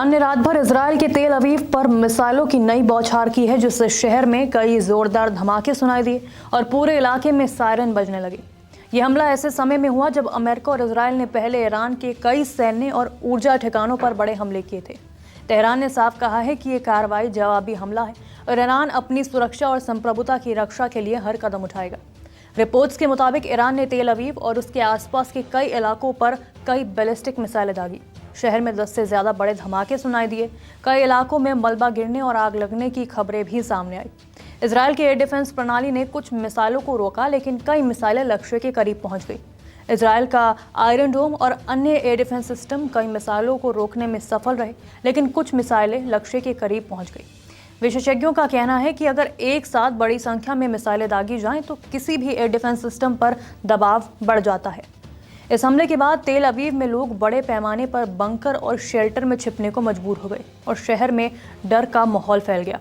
Iran ने रात भर इजरायल के तेल अवीव पर मिसाइलों की नई बौछार की है, जिससे शहर में कई जोरदार धमाके सुनाई दिए और पूरे इलाके में सायरन बजने लगे। यह हमला ऐसे समय में हुआ जब अमेरिका और इजरायल ने पहले ईरान के कई सैन्य और ऊर्जा ठिकानों पर बड़े हमले किए थे। तेहरान ने साफ कहा है कि यह कार्रवाई जवाबी हमला है और ईरान अपनी सुरक्षा और संप्रभुता की रक्षा के लिए हर कदम उठाएगा। रिपोर्ट्स के मुताबिक ईरान ने तेल अवीव और उसके आसपास के कई इलाकों पर कई बैलिस्टिक मिसाइलें दागी। शहर में 10 से ज्यादा बड़े धमाके सुनाई दिए। कई इलाकों में मलबा गिरने और आग लगने की खबरें भी सामने आई। इजरायल की एयर डिफेंस प्रणाली ने कुछ मिसाइलों को रोका, लेकिन कई मिसाइलें लक्ष्य के करीब पहुंच गई। इजरायल का आयरन डोम और अन्य एयर डिफेंस सिस्टम कई मिसाइलों को रोकने में सफल रहे, लेकिन कुछ मिसाइलें लक्ष्य के करीब पहुंच गई। विशेषज्ञों का कहना है कि अगर एक साथ बड़ी संख्या में मिसाइलें दागी जाएं तो किसी भी एयर डिफेंस सिस्टम पर दबाव बढ़ जाता है। इस हमले के बाद तेल अवीव में लोग बड़े पैमाने पर बंकर और शेल्टर में छिपने को मजबूर हो गए और शहर में डर का माहौल फैल गया।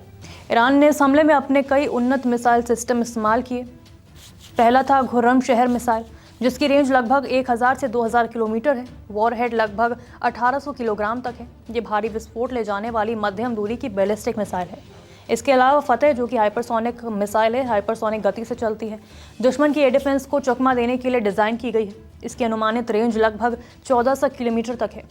ईरान ने इस हमले में अपने कई उन्नत मिसाइल सिस्टम इस्तेमाल किए। पहला था खुर्रम शहर मिसाइल, जिसकी रेंज लगभग 1000 से 2000 किलोमीटर है। वॉरहेड लगभग 1800 किलोग्राम तक है। ये भारी विस्फोट ले जाने वाली मध्यम दूरी की बैलिस्टिक मिसाइल है। इसके अलावा फतेह, जो कि हाइपरसोनिक मिसाइल है, हाइपरसोनिक गति से चलती है, दुश्मन की एयर डिफेंस को चकमा देने के लिए डिज़ाइन की गई है। इसकी अनुमानित रेंज लगभग 1400 किलोमीटर तक है।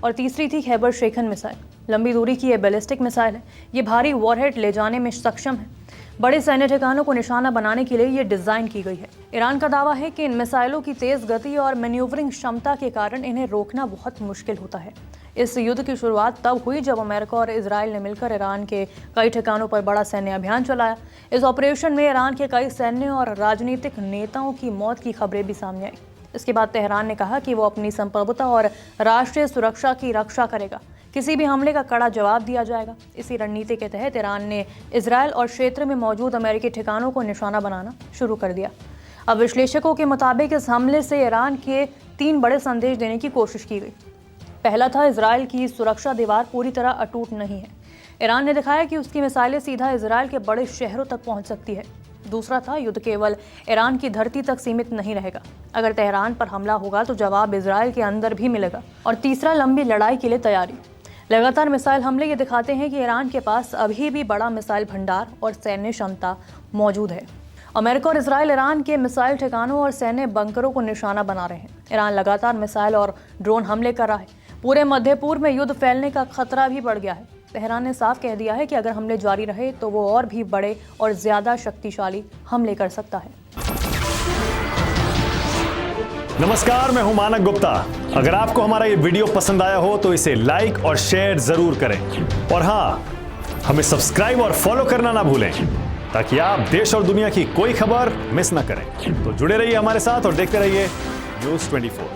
और तीसरी थी खैबर शेखन मिसाइल। लंबी दूरी की यह बैलिस्टिक मिसाइल है। ये भारी वॉरहेड ले जाने में सक्षम है। बड़े सैन्य ठिकानों को निशाना बनाने के लिए ये डिज़ाइन की गई है। ईरान का दावा है कि इन मिसाइलों की तेज़ गति और मैन्यूवरिंग क्षमता के कारण इन्हें रोकना बहुत मुश्किल होता है। इस युद्ध की शुरुआत तब हुई जब अमेरिका और इजरायल ने मिलकर ईरान के कई ठिकानों पर बड़ा सैन्य अभियान चलाया। इस ऑपरेशन में ईरान के कई सैन्य और राजनीतिक नेताओं की मौत की खबरें भी सामने आई। इसके बाद तेहरान ने कहा कि वो अपनी संप्रभुता और राष्ट्रीय सुरक्षा की रक्षा करेगा। किसी भी हमले का कड़ा जवाब दिया जाएगा। इसी रणनीति के तहत ईरान ने इजरायल और क्षेत्र में मौजूद अमेरिकी ठिकानों को निशाना बनाना शुरू कर दिया। अब विश्लेषकों के मुताबिक इस हमले से ईरान के 3 बड़े संदेश देने की कोशिश की गई। पहला था, इजरायल की सुरक्षा दीवार पूरी तरह अटूट नहीं है। ईरान ने दिखाया कि उसकी मिसाइलें सीधा इजरायल के बड़े शहरों तक पहुंच सकती है। दूसरा था, युद्ध केवल ईरान की धरती तक सीमित नहीं रहेगा। अगर तेहरान पर हमला होगा तो जवाब इजरायल के अंदर भी मिलेगा। और तीसरा, लंबी लड़ाई के लिए तैयारी। लगातार मिसाइल हमले ये दिखाते हैं कि ईरान के पास अभी भी बड़ा मिसाइल भंडार और सैन्य क्षमता मौजूद है। अमेरिका और इजरायल ईरान के मिसाइल ठिकानों और सैन्य बंकरों को निशाना बना रहे हैं। ईरान लगातार मिसाइल और ड्रोन हमले कर रहा है। पूरे मध्य पूर्व में युद्ध फैलने का खतरा भी बढ़ गया है। तेहरान ने साफ कह दिया है कि अगर हमले जारी रहे तो वो और भी बड़े और ज्यादा शक्तिशाली हमले कर सकता है। नमस्कार, मैं हूं मानक गुप्ता। अगर आपको हमारा ये वीडियो पसंद आया हो तो इसे लाइक और शेयर जरूर करें। और हाँ, हमें सब्सक्राइब और फॉलो करना ना भूलें, ताकि आप देश और दुनिया की कोई खबर मिस ना करें। तो जुड़े रहिए हमारे साथ और देखते रहिए News 24।